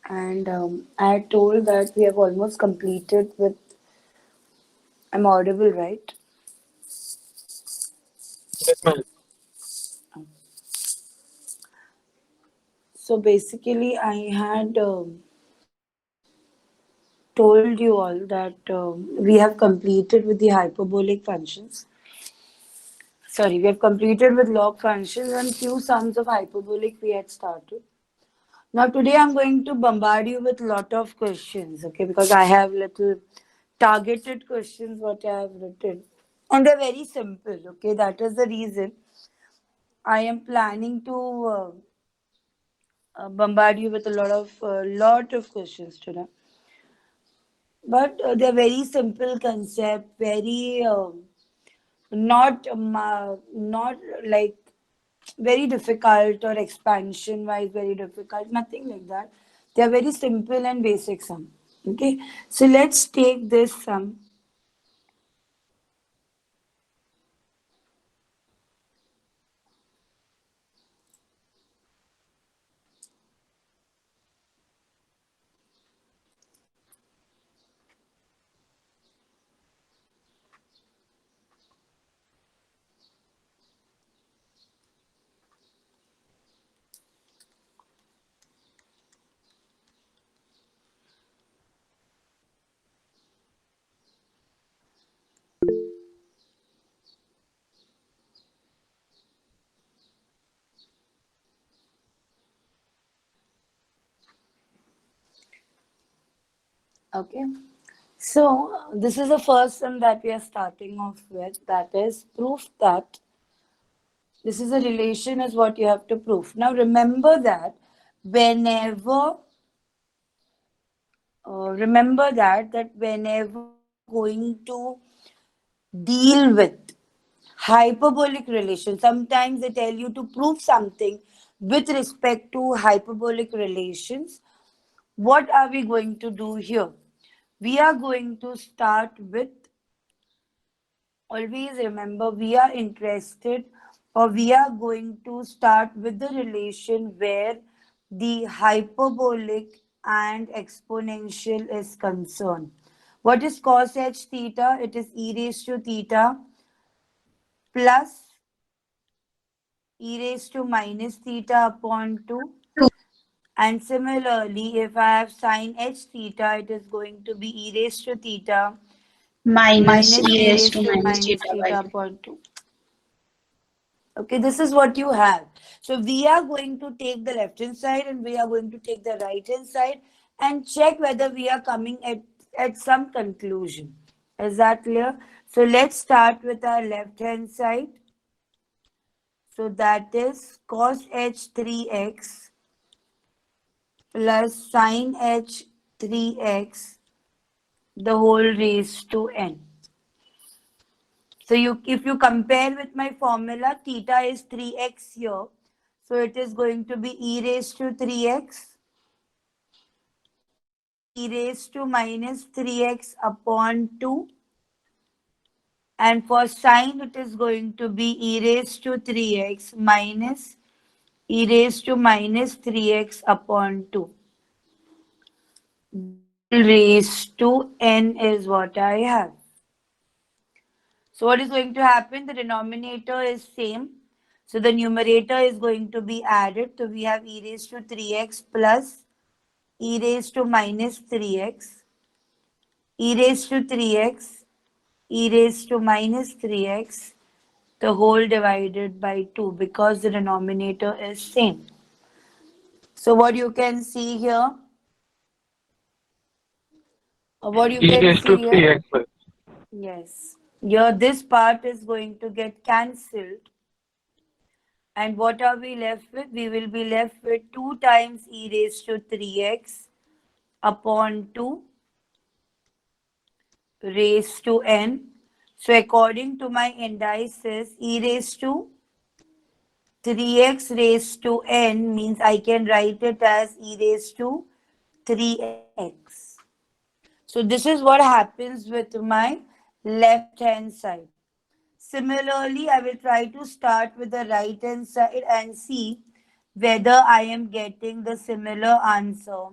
and I had told that we have almost completed with. I'm audible, right? Yes, ma'am. So basically, I had told you all that we have completed with the hyperbolic functions. Sorry, we have completed with log functions and few sums of hyperbolic we had started. Now today I'm going to bombard you with lot of questions, okay? Because I have little targeted questions what I have written, and they're very simple, okay? That is the reason I am planning to bombard you with a lot of questions today. But they're very simple concept, very not like very difficult or expansion wise very difficult, nothing like that. They are very simple and basic sum. Okay, so let's take this sum. Okay, so this is the first sum that we are starting off with, that is proof that this is a relation is what you have to prove. Now remember that whenever whenever we are going to deal with hyperbolic relation, sometimes they tell you to prove something with respect to hyperbolic relations. What are we going to do here? We are going to start with, always remember, we are interested or we are going to start with the relation where the hyperbolic and exponential is concerned. What is cos h theta? It is e raised to theta plus e raised to minus theta upon 2. And similarly, if I have sine h theta, it is going to be e raised to theta minus minus e e raised to raised to minus minus theta by theta 2. upon 2. Okay, this is what you have. So we are going to take the left hand side and we are going to take the right hand side and check whether we are coming at some conclusion. Is that clear? So let's start with our left hand side. So that is cos h3x plus sin h3x the whole raised to n. So if you compare with my formula, theta is 3x here. So it is going to be e raised to 3x, e raised to minus 3x upon 2. And for sine, it is going to be e raised to 3x minus e raised to minus 3x upon 2. The whole raised to n is what I have. So what is going to happen? The denominator is same. So the numerator is going to be added. So we have e raised to 3x plus e raised to minus 3x, e raised to 3x, e raised to minus 3x, the whole divided by 2 because the denominator is same. So what you can see here, what you E can raised to see here, 3x. yes, here this part is going to get cancelled. And what are we left with? We will be left with 2 times e raised to 3x upon 2 raised to n. So according to my indices, e raised to 3x raised to n means I can write it as e raised to 3x. So this is what happens with my left hand side. Similarly, I will try to start with the right hand side and see whether I am getting the similar answer.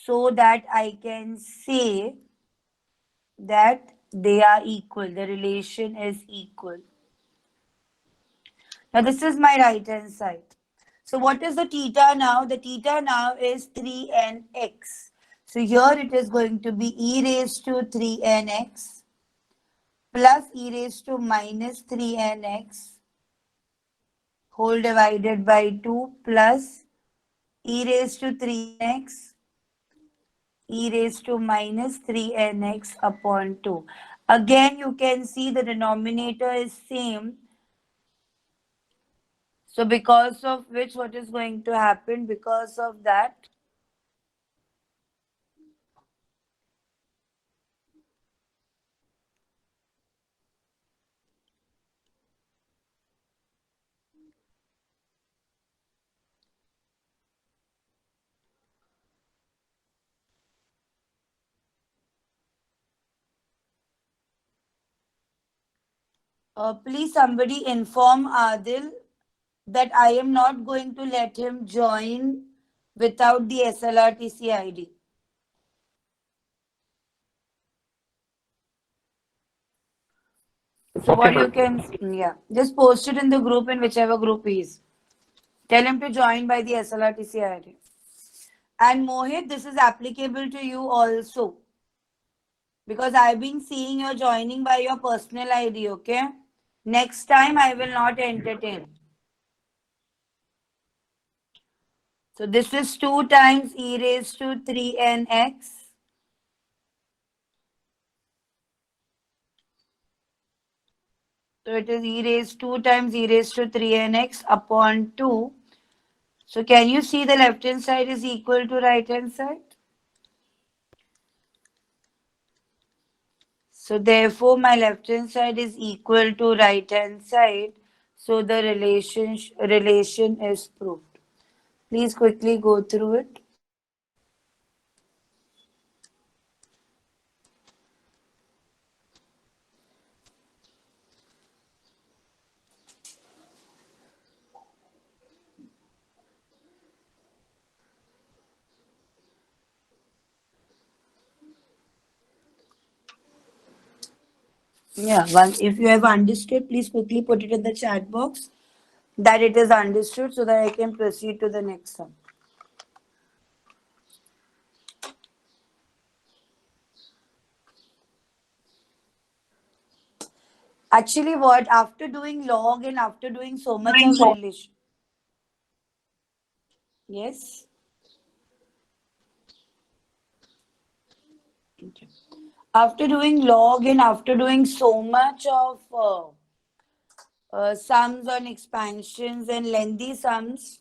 so that I can say that they are equal. The relation is equal. Now this is my right hand side. So what is the theta now? The theta now is 3nx. So here it is going to be e raised to 3nx plus e raised to minus 3nx whole divided by 2 plus e raised to 3nx e raised to minus 3nx upon 2. Again, you can see the denominator is same. So because of which, what is going to happen? Because of that, please somebody inform Adil that I am not going to let him join without the SLRTC ID. So Okay, what you ma'am. can, yeah, just post it in the group in whichever group he is. Tell him to join by the SLRTC ID. And Mohit, this is applicable to you also. Because I've been seeing you joining by your personal ID, okay? Next time I will not entertain. So this is 2 times e raised to 3nx. So it is e raised 2 times e raised to 3nx upon 2. So can you see the left hand side is equal to right hand side? So therefore my left hand side is equal to right hand side. So the relation is proved. Please quickly go through it. Yeah, well, if you have understood, please quickly put it in the chat box that it is understood so that I can proceed to the next one. Actually, what after doing log and after doing so much of relation, yes. Okay. After doing log and after doing so much of sums on expansions and lengthy sums,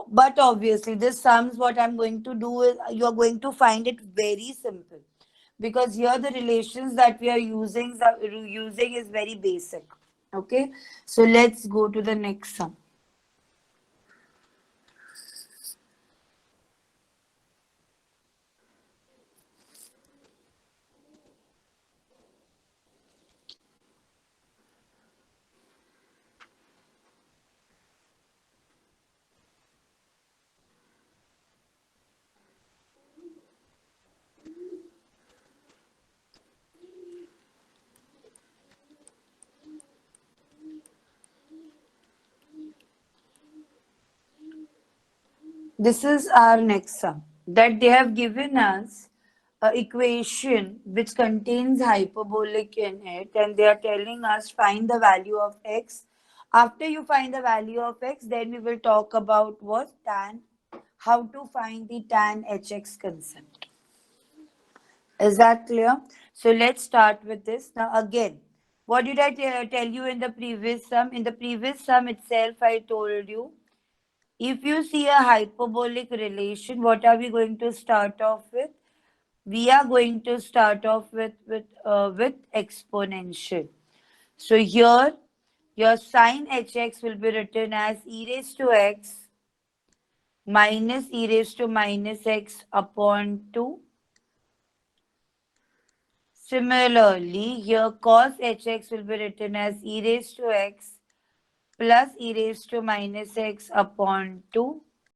but obviously this sums what I'm going to do is you're going to find it very simple because here the relations that we are using is very basic. Okay, so let's go to the next sum. This is our next sum that they have given us a equation which contains hyperbolic in it and they are telling us find the value of x. After you find the value of x, then we will talk about what tan, how to find the tan hx concept. Is that clear? So let's start with this. Now again, what did I tell you in the previous sum? In the previous sum itself, I told you if you see a hyperbolic relation, what are we going to start off with? We are going to start off with exponential. So here, your sine hx will be written as e raised to x minus e raised to minus x upon 2. Similarly, here cos hx will be written as e raised to x plus e raised to minus x upon 2.